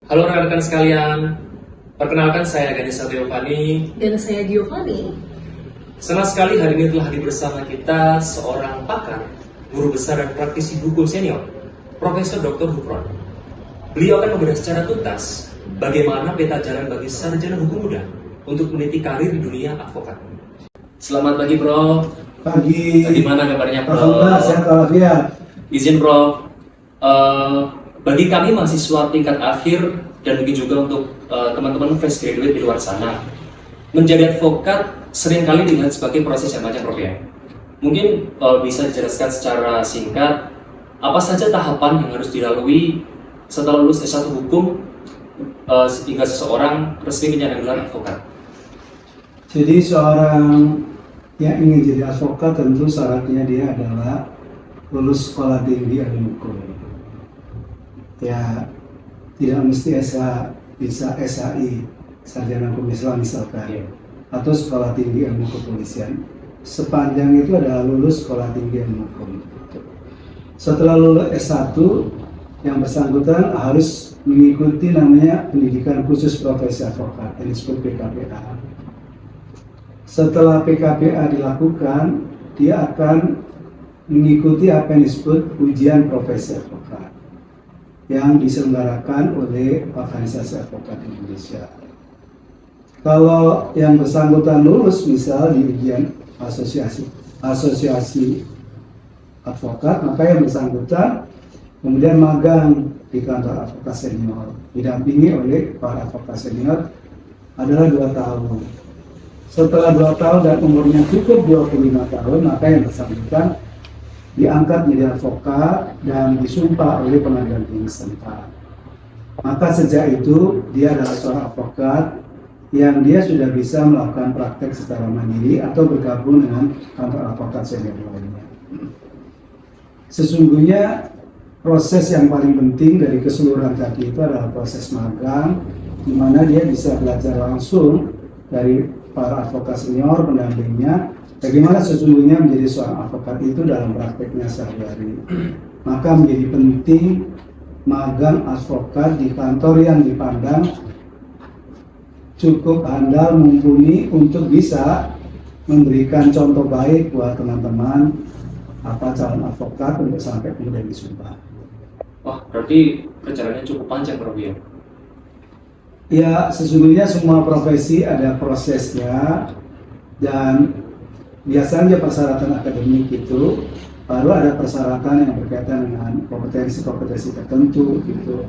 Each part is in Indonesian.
Halo rekan-rekan sekalian, perkenalkan saya Ganesha Teofani. Dan saya Giovanni. Senang sekali hari ini telah hadir bersama kita seorang pakar, guru besar dan praktisi hukum senior, Profesor Dr. Hufron. Beliau akan membedah secara tuntas bagaimana peta jalan bagi sarjana hukum muda untuk meniti karir di dunia advokat. Selamat pagi, Prof. Pagi. Bagaimana kabarnya, Prof? Alhamdulillah, sehat walafiat. Izin, Prof. Bagi kami mahasiswa tingkat akhir dan mungkin juga untuk teman-teman fresh graduate di luar sana, menjadi advokat seringkali dilihat sebagai proses yang panjang, Prof, ya. Mungkin bisa dijelaskan secara singkat apa saja tahapan yang harus dilalui setelah lulus S1 hukum hingga seseorang resmi menyandang gelar advokat. Jadi seorang yang ingin jadi advokat tentu syaratnya dia adalah lulus sekolah tinggi ilmu hukum. Ya, tidak mesti bisa SHI, sarjana hukum Islam misalkan, atau sekolah tinggi ilmu kepolisian. Sepanjang itu adalah lulus sekolah tinggi ilmu hukum. Setelah lulus S1, yang bersangkutan harus mengikuti namanya pendidikan khusus profesi advokat, yang disebut PKPA. Setelah PKPA dilakukan, dia akan mengikuti apa yang disebut ujian profesi advokat yang diselenggarakan oleh Organisasi Advokat Indonesia. Kalau yang bersangkutan lulus misal di ujian asosiasi advokat, maka yang bersangkutan kemudian magang di kantor advokat senior, didampingi oleh para advokat senior adalah 2 tahun. Setelah 2 tahun dan umurnya cukup 25 tahun, maka yang bersangkutan diangkat menjadi advokat dan disumpah oleh pengadilan tinggi setempat. Maka sejak itu dia adalah seorang advokat yang dia sudah bisa melakukan praktek secara mandiri atau bergabung dengan kantor advokat senior lainnya. Sesungguhnya proses yang paling penting dari keseluruhan tadi itu adalah proses magang, di mana dia bisa belajar langsung dari para advokat senior pendampingnya bagaimana sesungguhnya menjadi seorang advokat itu dalam prakteknya sehari-hari. Maka menjadi penting magang advokat di kantor yang dipandang cukup handal, mumpuni untuk bisa memberikan contoh baik buat teman-teman calon advokat untuk sampai kemudian disumpah. Wah, berarti perjalanannya cukup panjang, Prof, ya? Ya, sesungguhnya semua profesi ada prosesnya, dan biasanya persyaratan akademik itu baru ada persyaratan yang berkaitan dengan kompetensi-kompetensi tertentu gitu,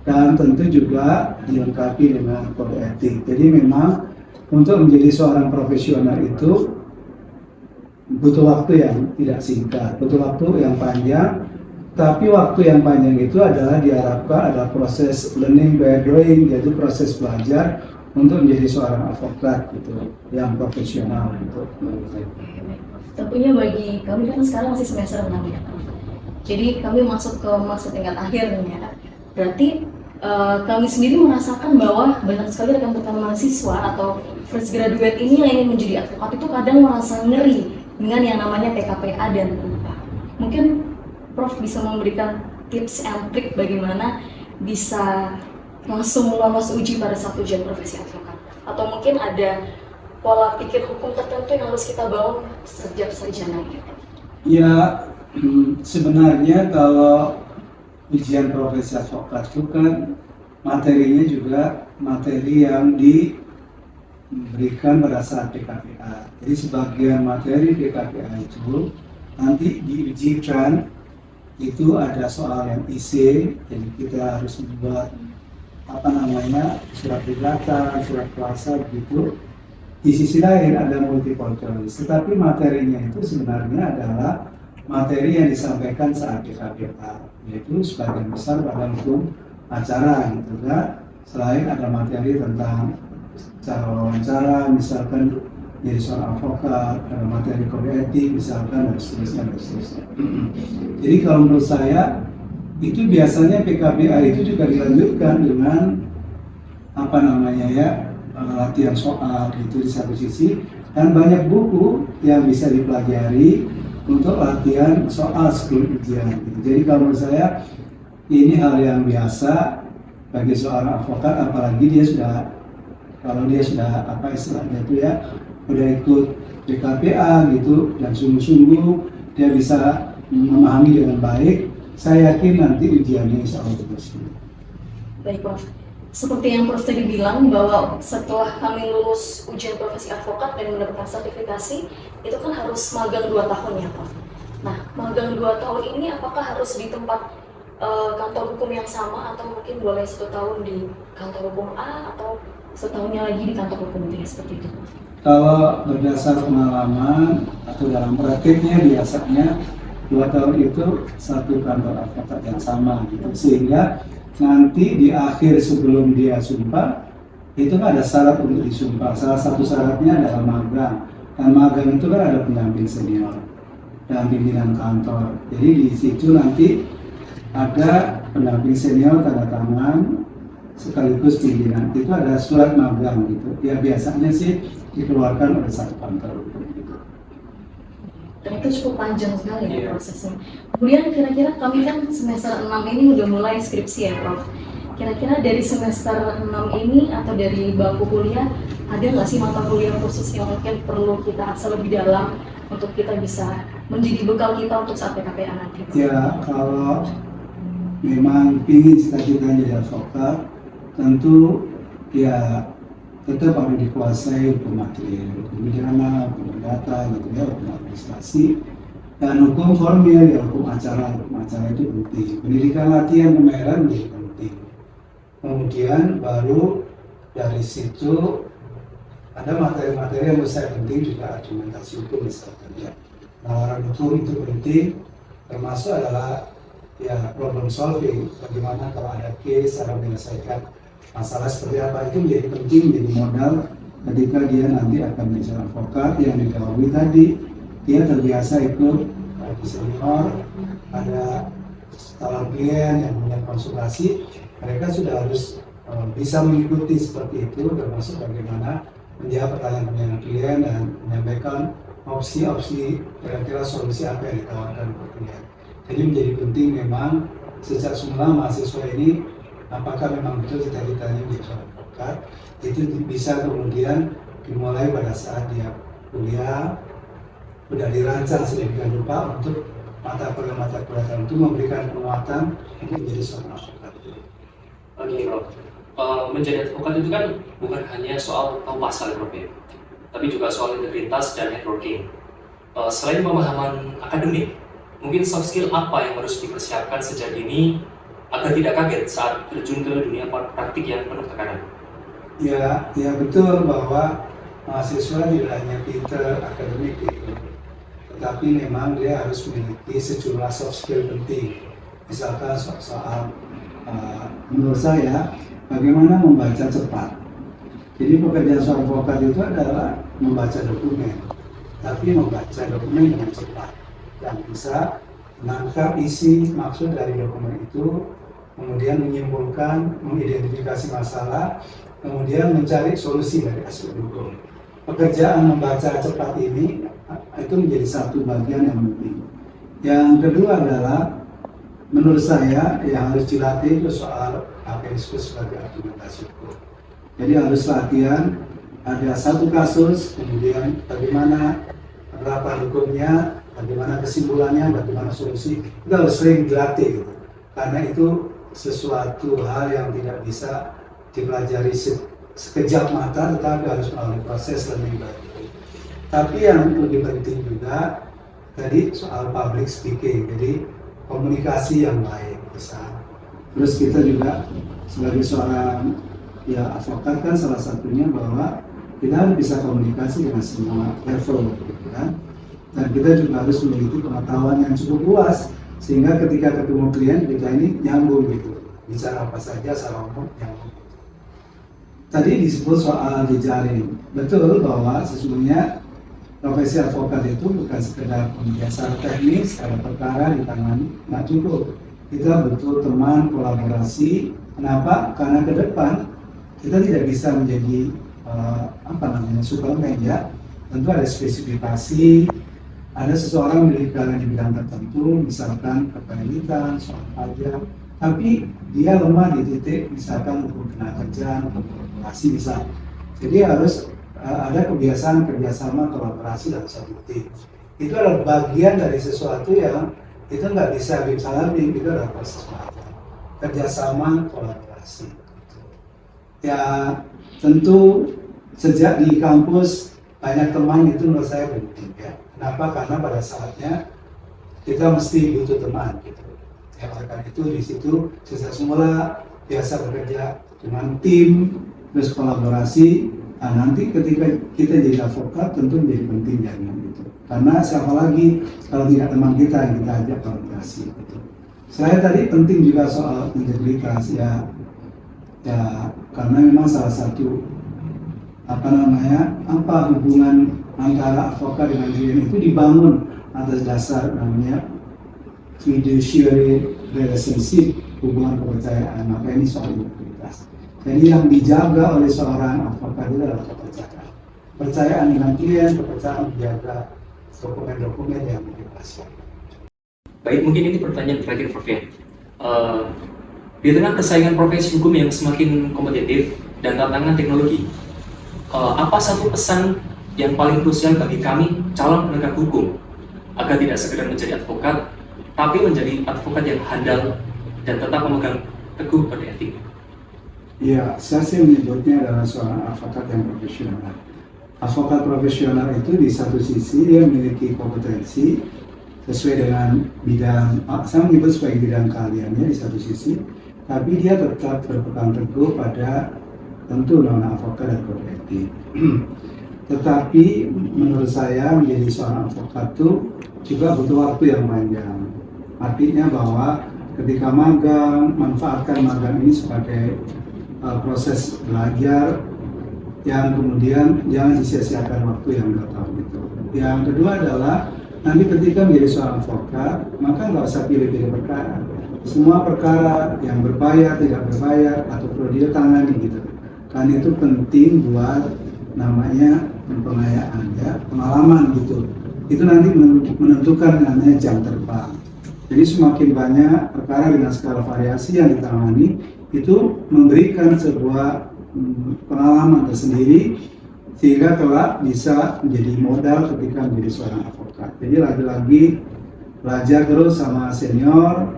dan tentu juga dilengkapi dengan kode etik. Jadi memang untuk menjadi seorang profesional itu butuh waktu yang tidak singkat, butuh waktu yang panjang. Tapi waktu yang panjang itu adalah diharapkan ada proses learning by doing, yaitu proses belajar untuk menjadi seorang advokat gitu, yang profesional gitu. Tentunya bagi kami kan sekarang masih semester 6 ya. Jadi kami masuk ke masa tingkat akhir nih ya. Berarti kami sendiri merasakan bahwa banyak sekali rekan-rekan mahasiswa atau fresh graduate ini yang ingin menjadi advokat itu kadang merasa ngeri dengan yang namanya PKPA dan UPA. Mungkin Prof bisa memberikan tips and trik bagaimana bisa langsung lolos uji pada saat ujian profesi advokat, atau mungkin ada pola pikir hukum tertentu yang harus kita bangun sejak sarjana. Ya, sebenarnya kalau ujian profesi advokat itu kan materinya juga materi yang diberikan pada saat PKPA. Jadi sebagian materi PKPA itu nanti diujikan, itu ada soal yang isi, jadi kita harus membuat surat gugatan, surat kuasa begitu. Di sisi lain ada multiple choice, tetapi materinya itu sebenarnya adalah materi yang disampaikan saat PKPA, yaitu sebagian besar pada hukum acara gitu kan. Selain ada materi tentang cara wawancara, misalkan jadi seorang advokat, ada materi kode etik misalkan, dan seterusnya. Jadi kalau menurut saya itu biasanya PKPA itu juga dilanjutkan dengan latihan soal gitu di satu sisi, dan banyak buku yang bisa dipelajari untuk latihan soal sebelum ujian gitu. Jadi kalau menurut saya ini hal yang biasa bagi seorang advokat, apalagi dia sudah, kalau dia sudah apa istilahnya itu ya, udah ikut BKPA gitu dan sungguh-sungguh dia bisa memahami dengan baik, saya yakin nanti ujiannya insya Allah bagus. Baik Prof. Seperti yang Prof tadi bilang bahwa setelah kami lulus ujian profesi advokat dan mendapatkan sertifikasi, itu kan harus magang 2 tahun ya Prof. Nah, magang 2 tahun ini apakah harus di tempat kantor hukum yang sama atau mungkin boleh 1 tahun di kantor hukum A atau 1 tahunnya lagi di kantor hukum B seperti itu? Kalau berdasar pengalaman atau dalam praktiknya biasanya 2 tahun itu satu kantor advokat yang sama gitu, sehingga nanti di akhir sebelum dia sumpah itu kan ada syarat untuk disumpah. Salah satu syaratnya adalah magang, dan magang itu kan ada pendamping senior dan pimpinan kantor. Jadi di situ nanti ada pendamping senior tanda tangan sekaligus pimpinan, itu ada surat magang gitu. Ya biasanya sih dikeluarkan oleh satu kantor gitu. Dan itu cukup panjang sekali ya prosesnya. Kemudian kira-kira kami kan semester 6 ini udah mulai skripsi ya Prof. Kira-kira dari semester 6 ini atau dari bangku kuliah ada nggak sih mata kuliah khusus yang mungkin perlu kita rasa lebih dalam untuk kita bisa menjadi bekal kita untuk saat PKPA nanti? Ya kalau memang ingin cita-citanya jadi advokat, tentu ya tetap harus dikuasai hukum material, hukum pidana, hukum perdata, gitu ya, hukum administrasi, dan hukum formil ya, hukum acara itu penting. Pendidikan latihan pembayaran menjadi penting. Kemudian baru dari situ ada materi-materi yang besar penting juga, argumentasi hukum misalkan ya. Nawaran hukum itu penting, termasuk adalah ya problem solving, bagaimana kalau ada case cara menyelesaikan masalah seperti apa, itu menjadi penting, menjadi modal ketika dia nanti akan menjadi advokat yang didahului tadi. Dia terbiasa ikut di senior, ada calon klien yang punya konsultasi, mereka sudah harus bisa mengikuti seperti itu, termasuk bagaimana menjawab pertanyaan klien dan menyampaikan opsi-opsi kira-kira solusi apa yang ditawarkan ke klien. Jadi menjadi penting memang sejak semula mahasiswa ini apakah memang betul cita-citanya menjadi seorang advokat, itu bisa kemudian dimulai pada saat dia kuliah, sudah dirancang sedemikian rupa untuk mata kuliah tertentu memberikan penguatan untuk menjadi seorang advokat. Oke Prof, menjadi advokat itu kan bukan hanya soal tahu pasal Prof ya, tapi juga soal integritas dan networking. Selain pemahaman akademik, mungkin soft skill apa yang harus dipersiapkan sejak dini agar tidak kaget saat terjun ke dunia praktik yang penuh tekanan? Ya betul bahwa mahasiswa tidak hanya pinter akademik gitu, tetapi memang dia harus memiliki sejumlah soft skill penting. Misalkan soal menurut saya bagaimana membaca cepat. Jadi pekerjaan seorang advokat itu adalah membaca dokumen, tapi membaca dokumen dengan cepat dan bisa menangkap isi maksud dari dokumen itu, kemudian menyimpulkan, mengidentifikasi masalah, kemudian mencari solusi dari hasil hukum. Pekerjaan membaca cepat ini itu menjadi satu bagian yang penting. Yang kedua adalah menurut saya yang harus dilatih itu soal apa yang disebut sebagai argumentasi hukum. Jadi harus latihan, ada satu kasus, kemudian bagaimana penerapan hukumnya, bagaimana kesimpulannya, bagaimana solusi, itu harus sering dilatih gitu. Karena itu sesuatu hal yang tidak bisa dipelajari sekejap mata, tetapi harus melalui proses learning by doing. Tapi yang lebih penting juga tadi soal public speaking, jadi komunikasi yang baik bisa. Terus kita juga sebagai seorang ya advokat kan salah satunya bahwa kita harus bisa komunikasi dengan semua level, gitu kan. Dan kita juga harus memiliki pengetahuan yang cukup luas sehingga ketika ketemu klien kita ini nyambung gitu, bicara apa saja secara umum nyambung. Tadi disebut soal jejaring, betul bahwa sesungguhnya profesi advokat itu bukan sekedar pembiasaan teknis, ada perkara ditangani, nggak cukup. Kita butuh teman, kolaborasi. Kenapa? Karena ke depan kita tidak bisa menjadi Superman ya. Tentu ada spesifikasi, ada seseorang memiliki keahlian di bidang tertentu, misalkan kepemilikan, soal pajak, tapi dia lemah di titik misalkan hukum tenaga kerja, masih bisa. Jadi harus ada kebiasaan kerjasama, kolaborasi dalam satu tim. Itu adalah bagian dari sesuatu yang itu nggak bisa bim-salam-bim, itu adalah proses belajar. Kerjasama, kolaborasi. Ya tentu sejak di kampus banyak teman itu menurut saya penting ya. Kenapa? Karena pada saatnya kita mesti butuh teman gitu. Ya oleh karena itu di situ sejak semula biasa bekerja dengan tim, terus kolaborasi. Nah, nanti ketika kita jadi advokat tentu menjadi penting jaringan gitu. Karena siapa lagi kalau tidak teman kita yang kita ajak kolaborasi gitu. Saya tadi penting juga soal integritas ya karena memang salah satu apa hubungan antara advokat dengan klien itu dibangun atas dasar namanya fiduciary relationship, hubungan kepercayaan. Maka ini soal integritas. Jadi yang dijaga oleh seorang advokat itu adalah kepercayaan. Kepercayaan dengan klien, kepercayaan menjaga dokumen-dokumen yang dibebaskan. Baik, mungkin ini pertanyaan terakhir Prof. Di tengah persaingan profesi hukum yang semakin kompetitif dan tantangan teknologi, apa satu pesan yang paling krusial bagi kami calon penegak hukum agar tidak sekedar menjadi advokat, tapi menjadi advokat yang handal dan tetap memegang teguh pada etik? Ya, saya sih menyebutnya adalah seorang advokat yang profesional. Advokat profesional itu di satu sisi dia memiliki kompetensi sesuai dengan bidang, saya menyebut sebagai bidang keahliannya di satu sisi, tapi dia tetap berpegang teguh pada tentu undang-undang advokat dan kode etik. Tetapi menurut saya menjadi seorang advokat itu juga butuh waktu yang panjang. Artinya bahwa ketika magang, manfaatkan magang ini sebagai proses belajar yang kemudian jangan sia-siakan waktu yang 2 tahun itu. Yang kedua adalah nanti ketika menjadi seorang advokat, maka nggak usah pilih-pilih perkara. Semua perkara yang berbayar, tidak berbayar, atau perlu dia tangani gitu. Karena itu penting buat namanya pengayaan ya, pengalaman gitu. Itu nanti menentukan namanya jam terbang. Jadi semakin banyak perkara dengan skala variasi yang ditangani, itu memberikan sebuah pengalaman tersendiri sehingga kelak bisa menjadi modal ketika menjadi seorang advokat. Jadi lagi-lagi belajar terus sama senior,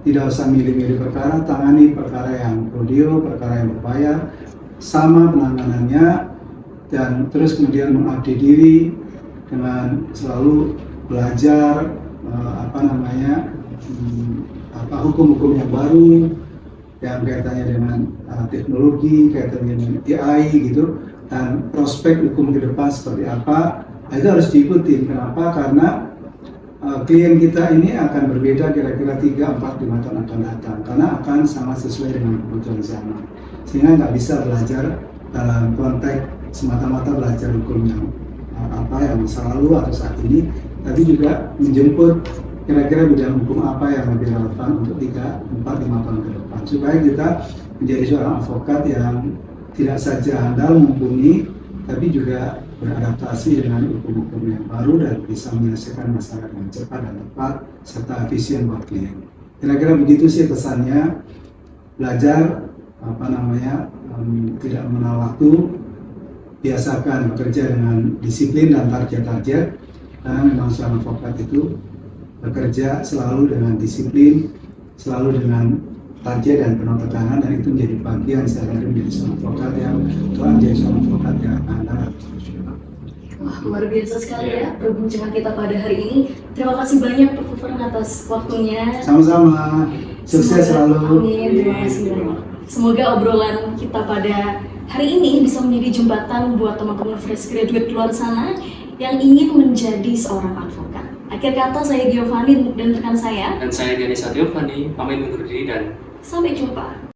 tidak usah milih-milih perkara, tangani perkara yang prodeo, perkara yang berbayar, sama penanganannya, dan terus kemudian mengupdate diri dengan selalu belajar hukum-hukum yang baru yang kaitannya dengan teknologi, kaitannya dengan AI gitu, dan prospek hukum ke depan seperti apa, itu harus diikuti. Kenapa? Karena klien kita ini akan berbeda kira-kira 3, 4, 5 tahun akan datang, karena akan sangat sesuai dengan kebutuhan zaman. Sehingga nggak bisa belajar dalam konteks semata-mata belajar hukum yang yang masa lalu atau saat ini, tapi juga menjemput kira-kira bidang hukum apa yang lebih relevan untuk 3, 4, 5 tahun ke depan, supaya kita menjadi seorang advokat yang tidak saja handal mumpuni, tapi juga beradaptasi dengan hukum-hukum yang baru dan bisa menyelesaikan masalah dengan cepat dan tepat serta efisien buat klien. Kira-kira begitu sih pesannya. Belajar tidak mengenal waktu, biasakan bekerja dengan disiplin dan target-target, karena memang seorang advokat itu bekerja selalu dengan disiplin, selalu dengan target dan penuh tekanan, dan itu menjadi bagian sehari-hari menjadi seorang advokat yang telah menjadi seorang advokat yang handal dan profesional. Wah, luar biasa sekali ya perbincangan kita pada hari ini. Terima kasih banyak Prof. Fufern atas waktunya. Sama-sama, sukses selalu. Amin, terima kasih banyak. Semoga obrolan kita pada hari ini bisa menjadi jembatan buat teman-teman fresh graduate di luar sana yang ingin menjadi seorang advokat. Akhir kata, saya Giovanni dan rekan saya. Dan saya Ganesha Giovanni, pamit undur diri dan Sampai jumpa.